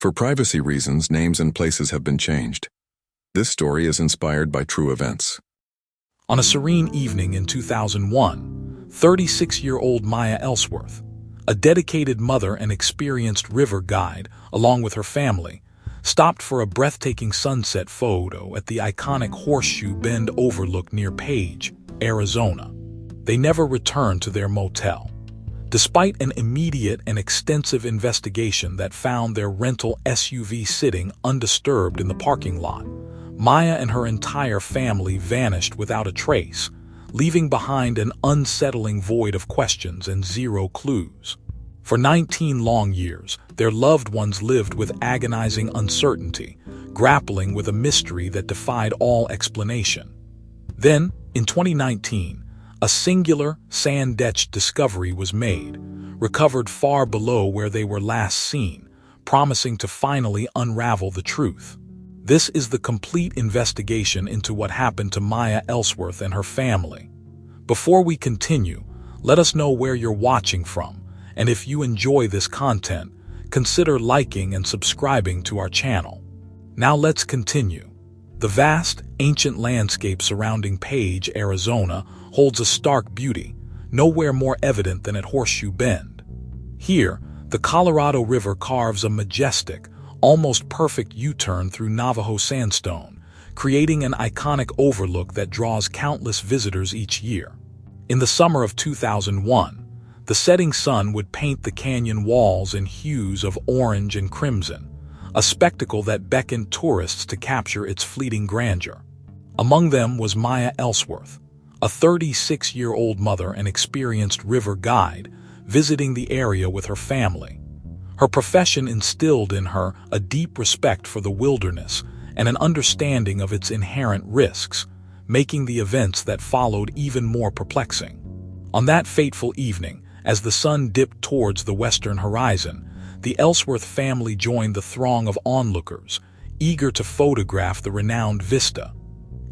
For privacy reasons, names and places have been changed. This story is inspired by true events. On a serene evening in 2001, 36-year-old Maya Ellsworth, a dedicated mother and experienced river guide, along with her family, stopped for a breathtaking sunset photo at the iconic Horseshoe Bend overlook near Page, Arizona. They never returned to their motel. Despite an immediate and extensive investigation that found their rental SUV sitting undisturbed in the parking lot, Maya and her entire family vanished without a trace, leaving behind an unsettling void of questions and zero clues. For 19 long years, their loved ones lived with agonizing uncertainty, grappling with a mystery that defied all explanation. Then, in 2019, a singular, sand-etched discovery was made, recovered far below where they were last seen, promising to finally unravel the truth. This is the complete investigation into what happened to Maya Ellsworth and her family. Before we continue, let us know where you're watching from, and if you enjoy this content, consider liking and subscribing to our channel. Now let's continue. The vast, ancient landscape surrounding Page, Arizona, holds a stark beauty, nowhere more evident than at Horseshoe Bend. Here, the Colorado River carves a majestic, almost perfect U-turn through Navajo sandstone, creating an iconic overlook that draws countless visitors each year. In the summer of 2001, the setting sun would paint the canyon walls in hues of orange and crimson, a spectacle that beckoned tourists to capture its fleeting grandeur. Among them was Maya Ellsworth, a 36-year-old mother and experienced river guide, visiting the area with her family. Her profession instilled in her a deep respect for the wilderness and an understanding of its inherent risks, making the events that followed even more perplexing. On that fateful evening, as the sun dipped towards the western horizon, the Ellsworth family joined the throng of onlookers, eager to photograph the renowned vista.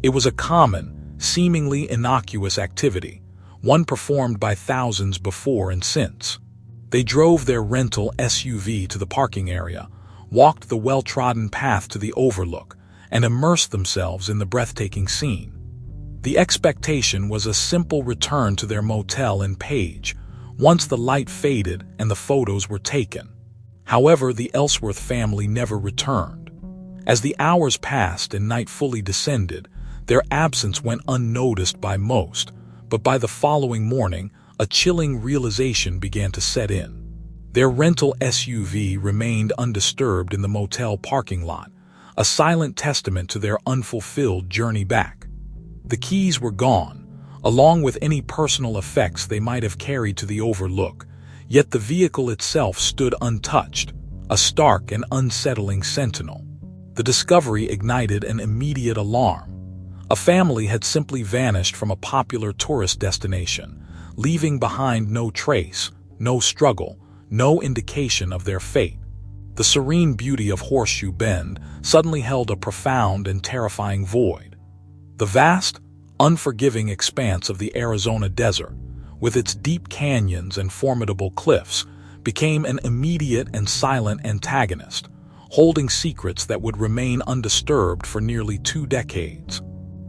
It was a common, seemingly innocuous activity, one performed by thousands before and since. They drove their rental SUV to the parking area, walked the well-trodden path to the overlook, and immersed themselves in the breathtaking scene. The expectation was a simple return to their motel in Page, once the light faded and the photos were taken. However, the Ellsworth family never returned. As the hours passed and night fully descended, their absence went unnoticed by most, but by the following morning, a chilling realization began to set in. Their rental SUV remained undisturbed in the motel parking lot, a silent testament to their unfulfilled journey back. The keys were gone, along with any personal effects they might have carried to the overlook, yet the vehicle itself stood untouched, a stark and unsettling sentinel. The discovery ignited an immediate alarm. A family had simply vanished from a popular tourist destination, leaving behind no trace, no struggle, no indication of their fate. The serene beauty of Horseshoe Bend suddenly held a profound and terrifying void. The vast, unforgiving expanse of the Arizona desert, with its deep canyons and formidable cliffs, became an immediate and silent antagonist, holding secrets that would remain undisturbed for nearly 2 decades.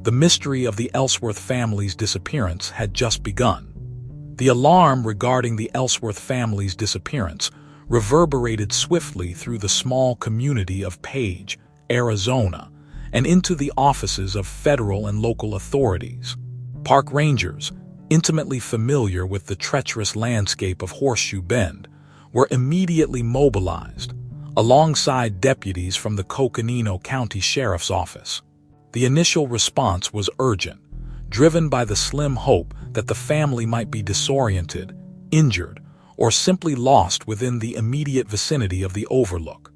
The mystery of the Ellsworth family's disappearance had just begun. The alarm regarding the Ellsworth family's disappearance reverberated swiftly through the small community of Page, Arizona, and into the offices of federal and local authorities. Park rangers, intimately familiar with the treacherous landscape of Horseshoe Bend, were immediately mobilized, alongside deputies from the Coconino County Sheriff's Office. The initial response was urgent, driven by the slim hope that the family might be disoriented, injured, or simply lost within the immediate vicinity of the overlook.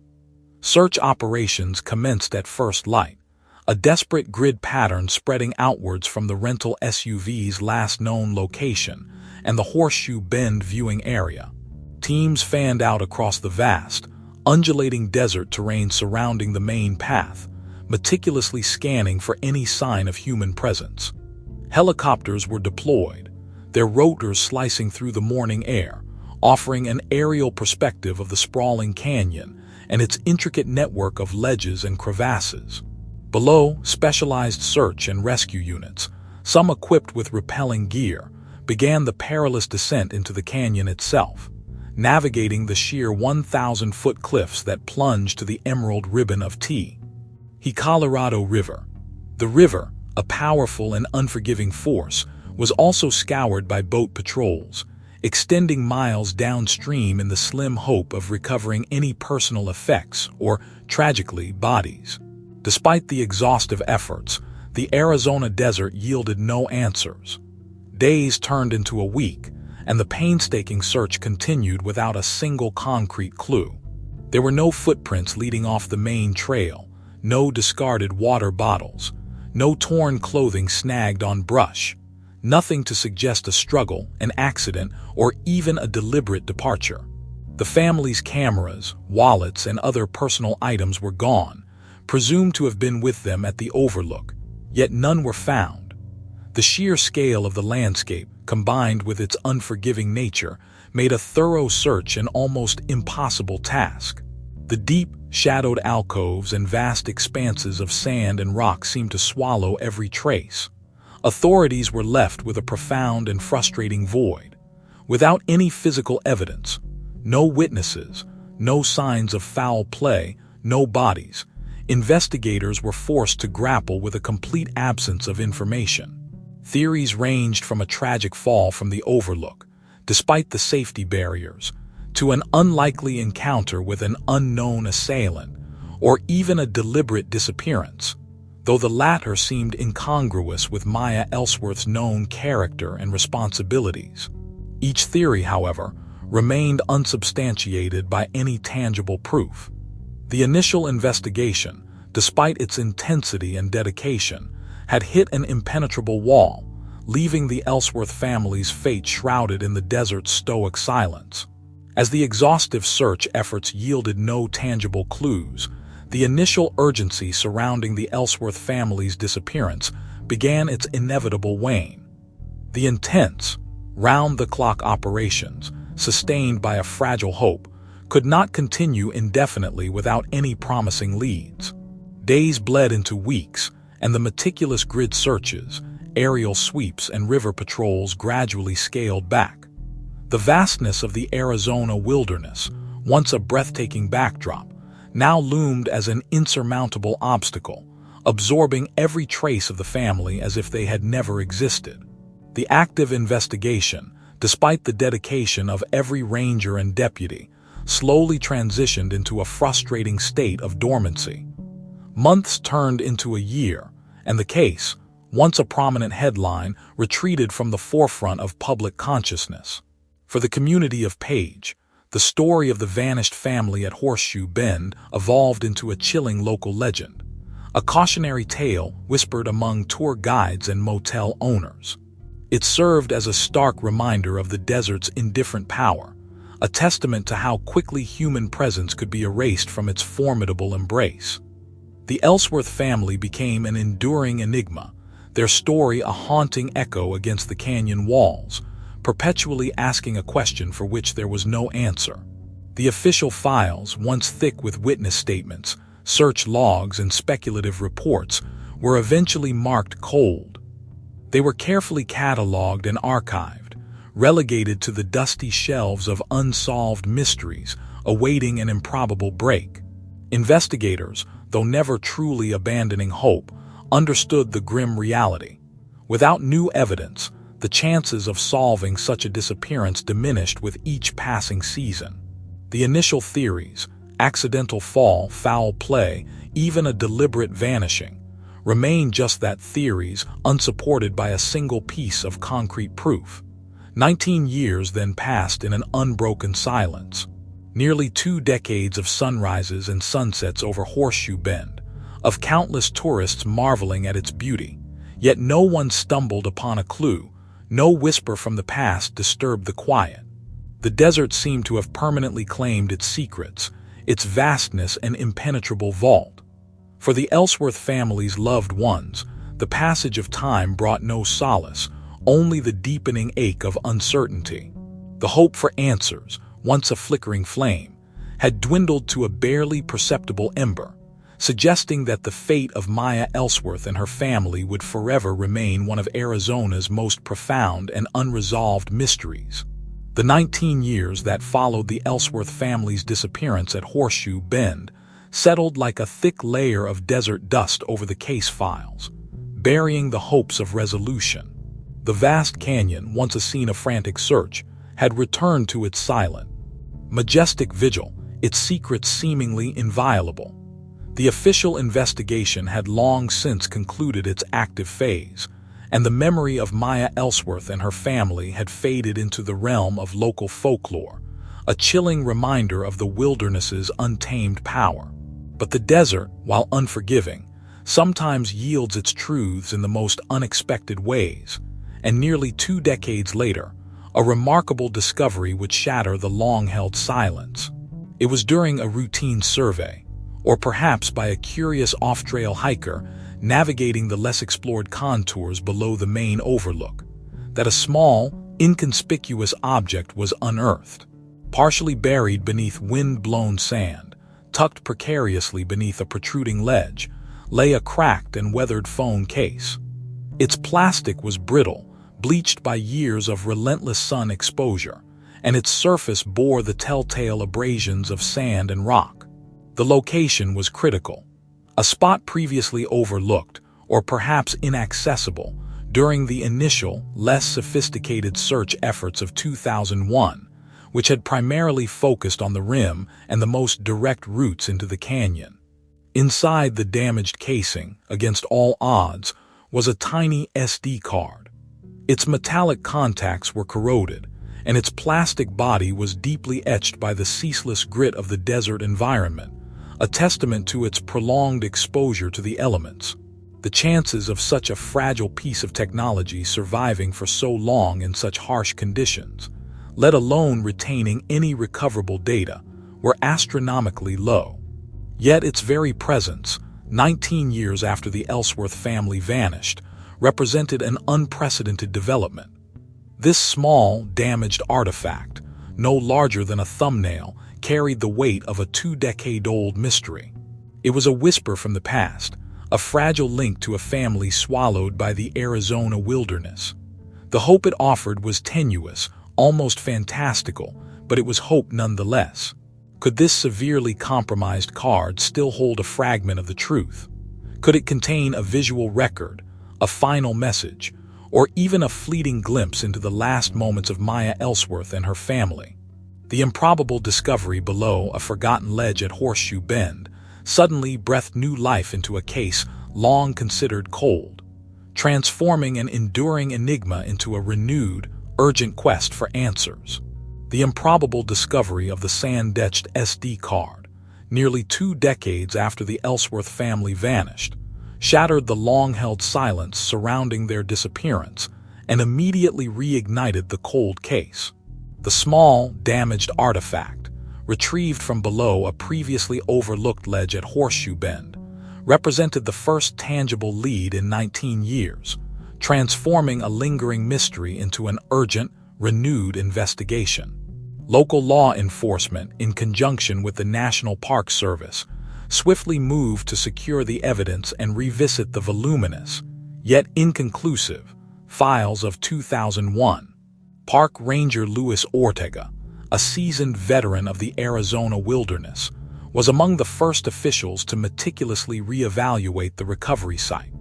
Search operations commenced at first light, a desperate grid pattern spreading outwards from the rental SUV's last known location and the Horseshoe Bend viewing area. Teams fanned out across the vast, undulating desert terrain surrounding the main path, meticulously scanning for any sign of human presence. Helicopters were deployed, their rotors slicing through the morning air, offering an aerial perspective of the sprawling canyon and its intricate network of ledges and crevasses. Below, specialized search and rescue units, some equipped with rappelling gear, began the perilous descent into the canyon itself, navigating the sheer 1,000-foot cliffs that plunge to the emerald ribbon of Colorado River. The river, a powerful and unforgiving force, was also scoured by boat patrols, extending miles downstream in the slim hope of recovering any personal effects or, tragically, bodies. Despite the exhaustive efforts, the Arizona desert yielded no answers. Days turned into a week, and the painstaking search continued without a single concrete clue. There were no footprints leading off the main trail, no discarded water bottles, no torn clothing snagged on brush, nothing to suggest a struggle, an accident, or even a deliberate departure. The family's cameras, wallets, and other personal items were gone, presumed to have been with them at the overlook, yet none were found. The sheer scale of the landscape, combined with its unforgiving nature, made a thorough search an almost impossible task. The deep, shadowed alcoves and vast expanses of sand and rock seemed to swallow every trace. Authorities were left with a profound and frustrating void. Without any physical evidence, no witnesses, no signs of foul play, no bodies, investigators were forced to grapple with a complete absence of information. Theories ranged from a tragic fall from the overlook, despite the safety barriers, to an unlikely encounter with an unknown assailant, or even a deliberate disappearance, though the latter seemed incongruous with Maya Ellsworth's known character and responsibilities. Each theory, however, remained unsubstantiated by any tangible proof. The initial investigation, despite its intensity and dedication, had hit an impenetrable wall, leaving the Ellsworth family's fate shrouded in the desert's stoic silence. As the exhaustive search efforts yielded no tangible clues, the initial urgency surrounding the Ellsworth family's disappearance began its inevitable wane. The intense, round-the-clock operations, sustained by a fragile hope, could not continue indefinitely without any promising leads. Days bled into weeks, and the meticulous grid searches, aerial sweeps, and river patrols gradually scaled back. The vastness of the Arizona wilderness, once a breathtaking backdrop, now loomed as an insurmountable obstacle, absorbing every trace of the family as if they had never existed. The active investigation, despite the dedication of every ranger and deputy, slowly transitioned into a frustrating state of dormancy. Months turned into a year, and the case, once a prominent headline, retreated from the forefront of public consciousness. For the community of Page, the story of the vanished family at Horseshoe Bend evolved into a chilling local legend, a cautionary tale whispered among tour guides and motel owners. It served as a stark reminder of the desert's indifferent power, a testament to how quickly human presence could be erased from its formidable embrace. The Ellsworth family became an enduring enigma, their story a haunting echo against the canyon walls, perpetually asking a question for which there was no answer. The official files, once thick with witness statements, search logs, and speculative reports, were eventually marked cold. They were carefully cataloged and archived, relegated to the dusty shelves of unsolved mysteries, awaiting an improbable break. Investigators, though never truly abandoning hope, understood the grim reality. Without new evidence, the chances of solving such a disappearance diminished with each passing season. The initial theories, accidental fall, foul play, even a deliberate vanishing, remained just that, theories unsupported by a single piece of concrete proof. 19 years then passed in an unbroken silence. Nearly 2 decades of sunrises and sunsets over Horseshoe Bend, of countless tourists marveling at its beauty, yet no one stumbled upon a clue, no whisper from the past disturbed the quiet. The desert seemed to have permanently claimed its secrets, its vastness and impenetrable vault. For the Ellsworth family's loved ones, the passage of time brought no solace, only the deepening ache of uncertainty. The hope for answers, once a flickering flame, had dwindled to a barely perceptible ember, suggesting that the fate of Maya Ellsworth and her family would forever remain one of Arizona's most profound and unresolved mysteries. The 19 years that followed the Ellsworth family's disappearance at Horseshoe Bend settled like a thick layer of desert dust over the case files, burying the hopes of resolution. The vast canyon, once a scene of frantic search, had returned to its silent, majestic vigil, its secrets seemingly inviolable. The official investigation had long since concluded its active phase, and the memory of Maya Ellsworth and her family had faded into the realm of local folklore, a chilling reminder of the wilderness's untamed power. But the desert, while unforgiving, sometimes yields its truths in the most unexpected ways, and nearly 2 decades later, a remarkable discovery would shatter the long-held silence. It was during a routine survey, or perhaps by a curious off-trail hiker navigating the less explored contours below the main overlook, that a small, inconspicuous object was unearthed. Partially buried beneath wind-blown sand, tucked precariously beneath a protruding ledge, lay a cracked and weathered phone case. Its plastic was brittle, bleached by years of relentless sun exposure, and its surface bore the telltale abrasions of sand and rock. The location was critical, a spot previously overlooked, or perhaps inaccessible, during the initial, less sophisticated search efforts of 2001, which had primarily focused on the rim and the most direct routes into the canyon. Inside the damaged casing, against all odds, was a tiny SD card. Its metallic contacts were corroded, and its plastic body was deeply etched by the ceaseless grit of the desert environment, a testament to its prolonged exposure to the elements. The chances of such a fragile piece of technology surviving for so long in such harsh conditions, let alone retaining any recoverable data, were astronomically low. Yet its very presence, 19 years after the Ellsworth family vanished, represented an unprecedented development. This small, damaged artifact, no larger than a thumbnail, carried the weight of a 2-decade-old mystery. It was a whisper from the past, a fragile link to a family swallowed by the Arizona wilderness. The hope it offered was tenuous, almost fantastical, but it was hope nonetheless. Could this severely compromised card still hold a fragment of the truth? Could it contain a visual record, a final message, or even a fleeting glimpse into the last moments of Maya Ellsworth and her family? The improbable discovery below a forgotten ledge at Horseshoe Bend suddenly breathed new life into a case long considered cold, transforming an enduring enigma into a renewed, urgent quest for answers. The improbable discovery of the sand-etched SD card, nearly 2 decades after the Ellsworth family vanished, shattered the long-held silence surrounding their disappearance and immediately reignited the cold case. The small, damaged artifact, retrieved from below a previously overlooked ledge at Horseshoe Bend, represented the first tangible lead in 19 years, transforming a lingering mystery into an urgent, renewed investigation. Local law enforcement, in conjunction with the National Park Service, swiftly moved to secure the evidence and revisit the voluminous, yet inconclusive, files of 2001. Park Ranger Luis Ortega, a seasoned veteran of the Arizona wilderness, was among the first officials to meticulously reevaluate the recovery site.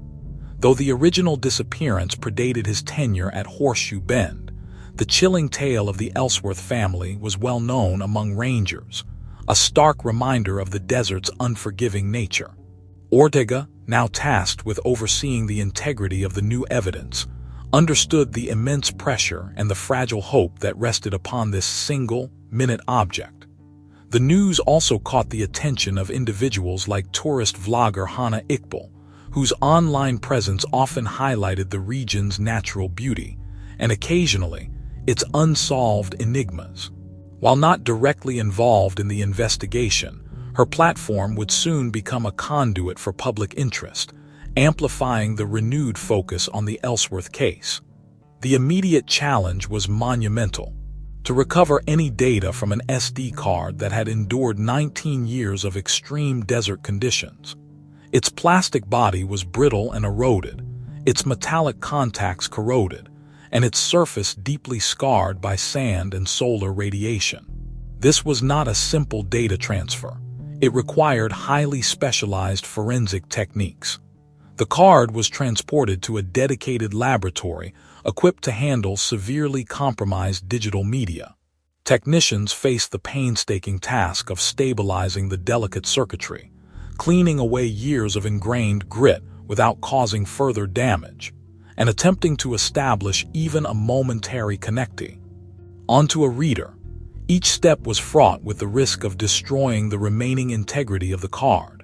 Though the original disappearance predated his tenure at Horseshoe Bend, the chilling tale of the Ellsworth family was well known among rangers, a stark reminder of the desert's unforgiving nature. Ortega, now tasked with overseeing the integrity of the new evidence, understood the immense pressure and the fragile hope that rested upon this single-minute object. The news also caught the attention of individuals like tourist vlogger Hannah Iqbal, whose online presence often highlighted the region's natural beauty, and occasionally, its unsolved enigmas. While not directly involved in the investigation, her platform would soon become a conduit for public interest, amplifying the renewed focus on the Ellsworth case. The immediate challenge was monumental: to recover any data from an SD card that had endured 19 years of extreme desert conditions. Its plastic body was brittle and eroded, its metallic contacts corroded, and its surface deeply scarred by sand and solar radiation. This was not a simple data transfer. It required highly specialized forensic techniques. The card was transported to a dedicated laboratory equipped to handle severely compromised digital media. Technicians faced the painstaking task of stabilizing the delicate circuitry, cleaning away years of ingrained grit without causing further damage, and attempting to establish even a momentary connectivity onto a reader. Each step was fraught with the risk of destroying the remaining integrity of the card.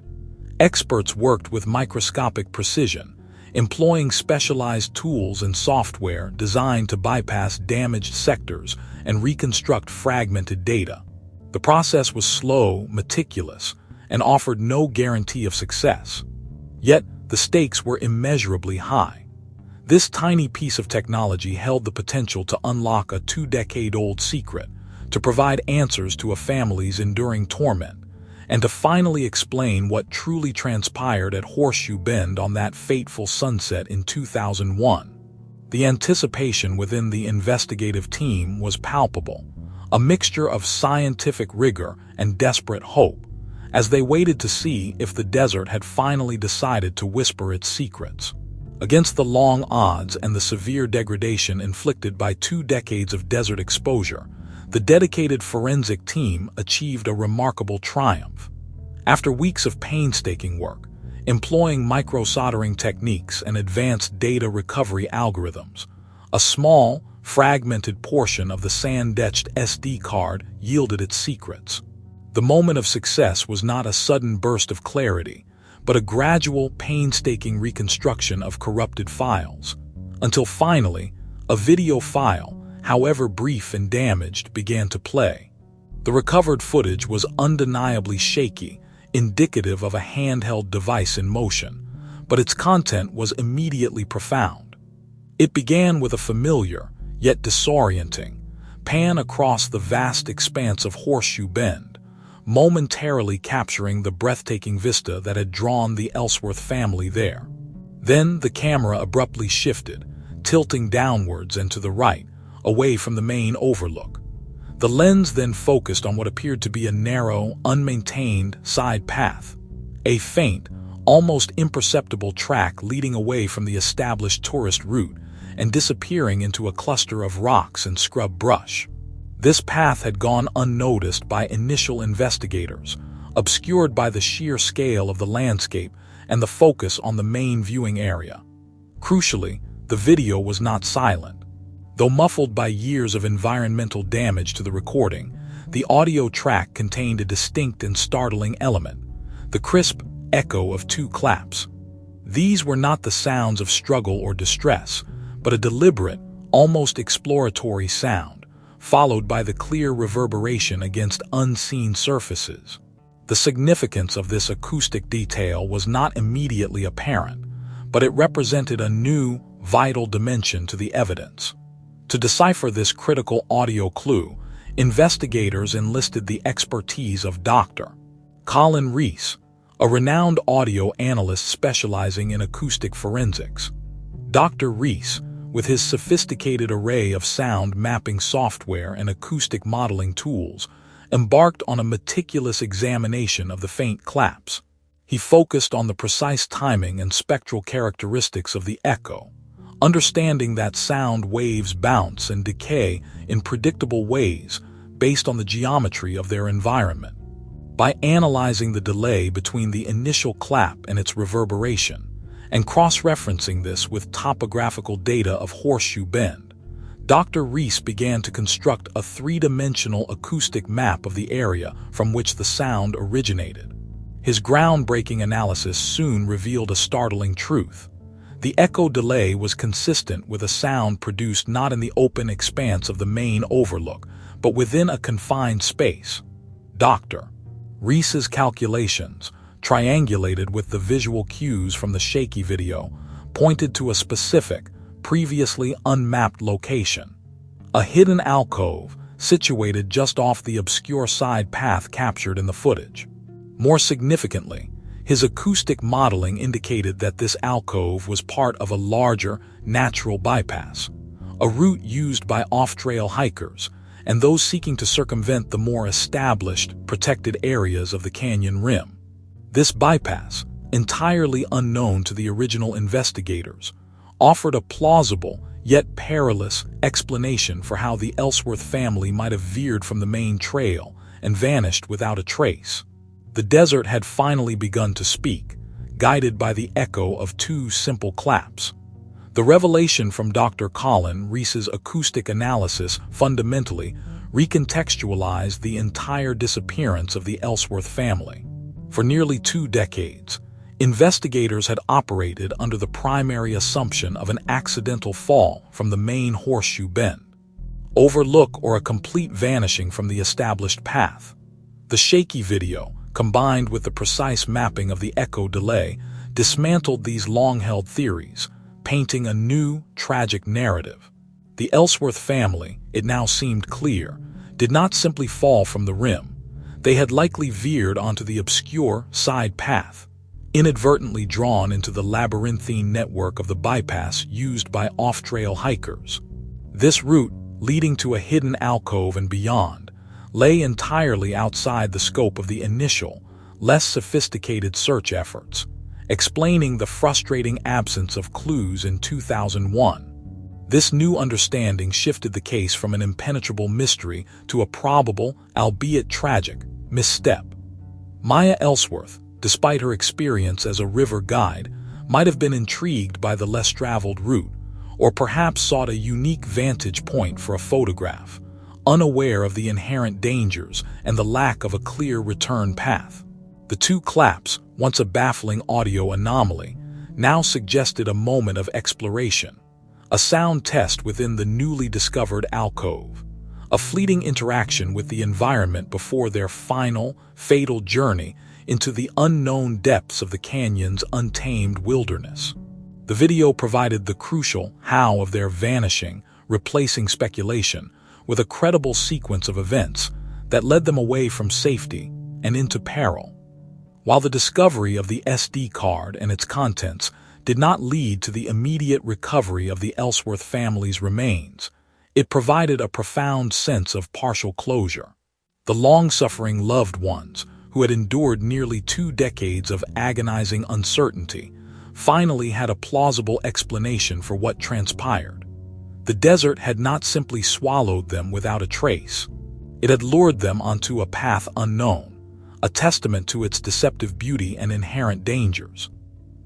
Experts worked with microscopic precision, employing specialized tools and software designed to bypass damaged sectors and reconstruct fragmented data. The process was slow, meticulous, and offered no guarantee of success. Yet, the stakes were immeasurably high. This tiny piece of technology held the potential to unlock a 2-decade-old secret, to provide answers to a family's enduring torment, and to finally explain what truly transpired at Horseshoe Bend on that fateful sunset in 2001. The anticipation within the investigative team was palpable, a mixture of scientific rigor and desperate hope, as they waited to see if the desert had finally decided to whisper its secrets. Against the long odds and the severe degradation inflicted by 2 decades of desert exposure, the dedicated forensic team achieved a remarkable triumph. After weeks of painstaking work, employing micro-soldering techniques and advanced data recovery algorithms, a small, fragmented portion of the sand-etched SD card yielded its secrets. The moment of success was not a sudden burst of clarity, but a gradual, painstaking reconstruction of corrupted files, until finally, a video file, however brief and damaged, began to play. The recovered footage was undeniably shaky, indicative of a handheld device in motion, but its content was immediately profound. It began with a familiar, yet disorienting, pan across the vast expanse of Horseshoe Bend, momentarily capturing the breathtaking vista that had drawn the Ellsworth family there. Then the camera abruptly shifted, tilting downwards and to the right, away from the main overlook. The lens then focused on what appeared to be a narrow, unmaintained side path, a faint, almost imperceptible track leading away from the established tourist route and disappearing into a cluster of rocks and scrub brush. This path had gone unnoticed by initial investigators, obscured by the sheer scale of the landscape and the focus on the main viewing area. Crucially, the video was not silent. Though muffled by years of environmental damage to the recording, the audio track contained a distinct and startling element, the crisp echo of 2 claps. These were not the sounds of struggle or distress, but a deliberate, almost exploratory sound, followed by the clear reverberation against unseen surfaces. The significance of this acoustic detail was not immediately apparent, but it represented a new, vital dimension to the evidence. To decipher this critical audio clue, investigators enlisted the expertise of Dr. Colin Reese, a renowned audio analyst specializing in acoustic forensics. Dr. Reese, with his sophisticated array of sound mapping software and acoustic modeling tools, embarked on a meticulous examination of the faint claps. He focused on the precise timing and spectral characteristics of the echo, understanding that sound waves bounce and decay in predictable ways based on the geometry of their environment. By analyzing the delay between the initial clap and its reverberation, and cross-referencing this with topographical data of Horseshoe Bend, Dr. Reese began to construct a 3-dimensional acoustic map of the area from which the sound originated. His groundbreaking analysis soon revealed a startling truth. The echo delay was consistent with a sound produced not in the open expanse of the main overlook, but within a confined space. Dr. Reese's calculations, triangulated with the visual cues from the shaky video, pointed to a specific, previously unmapped location. A hidden alcove, situated just off the obscure side path captured in the footage. More significantly, his acoustic modeling indicated that this alcove was part of a larger, natural bypass, a route used by off-trail hikers and those seeking to circumvent the more established, protected areas of the canyon rim. This bypass, entirely unknown to the original investigators, offered a plausible, yet perilous, explanation for how the Ellsworth family might have veered from the main trail and vanished without a trace. The desert had finally begun to speak, guided by the echo of two simple claps. The revelation from Dr. Colin Reese's acoustic analysis fundamentally recontextualized the entire disappearance of the Ellsworth family. For nearly 2 decades, investigators had operated under the primary assumption of an accidental fall from the main Horseshoe Bend, overlook or a complete vanishing from the established path. The shaky video, combined with the precise mapping of the echo delay, dismantled these long-held theories, painting a new, tragic narrative. The Ellsworth family, it now seemed clear, did not simply fall from the rim. They had likely veered onto the obscure side path, inadvertently drawn into the labyrinthine network of the bypass used by off-trail hikers. This route, leading to a hidden alcove and beyond, lay entirely outside the scope of the initial, less sophisticated search efforts, explaining the frustrating absence of clues in 2001. This new understanding shifted the case from an impenetrable mystery to a probable, albeit tragic, misstep. Maya Ellsworth, despite her experience as a river guide, might have been intrigued by the less traveled route, or perhaps sought a unique vantage point for a photograph, unaware of the inherent dangers and the lack of a clear return path. The two claps, once a baffling audio anomaly, now suggested a moment of exploration, a sound test within the newly discovered alcove, a fleeting interaction with the environment before their final, fatal journey into the unknown depths of the canyon's untamed wilderness. The video provided the crucial how of their vanishing, replacing speculation with a credible sequence of events that led them away from safety and into peril. While the discovery of the SD card and its contents did not lead to the immediate recovery of the Ellsworth family's remains, it provided a profound sense of partial closure. The long-suffering loved ones, who had endured nearly 2 decades of agonizing uncertainty, finally had a plausible explanation for what transpired. The desert had not simply swallowed them without a trace. It had lured them onto a path unknown, a testament to its deceptive beauty and inherent dangers.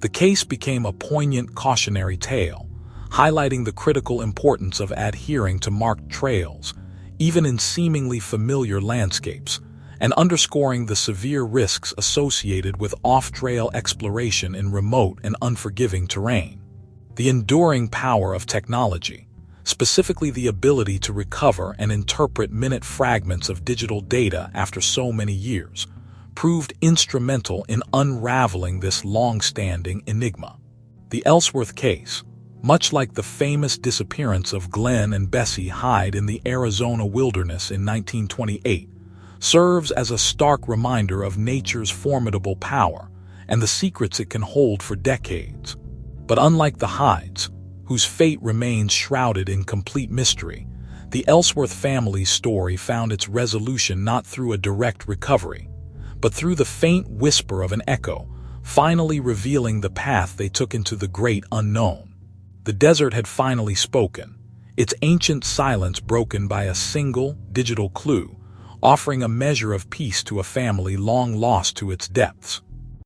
The case became a poignant cautionary tale, highlighting the critical importance of adhering to marked trails, even in seemingly familiar landscapes, and underscoring the severe risks associated with off-trail exploration in remote and unforgiving terrain. The enduring power of technology, specifically the ability to recover and interpret minute fragments of digital data after so many years, proved instrumental in unraveling this long-standing enigma. The Ellsworth case, much like the famous disappearance of Glenn and Bessie Hyde in the Arizona wilderness in 1928, serves as a stark reminder of nature's formidable power and the secrets it can hold for decades. But unlike the Hydes, whose fate remains shrouded in complete mystery, the Ellsworth family's story found its resolution not through a direct recovery, but through the faint whisper of an echo, finally revealing the path they took into the great unknown. The desert had finally spoken, its ancient silence broken by a single, digital clue, offering a measure of peace to a family long lost to its depths.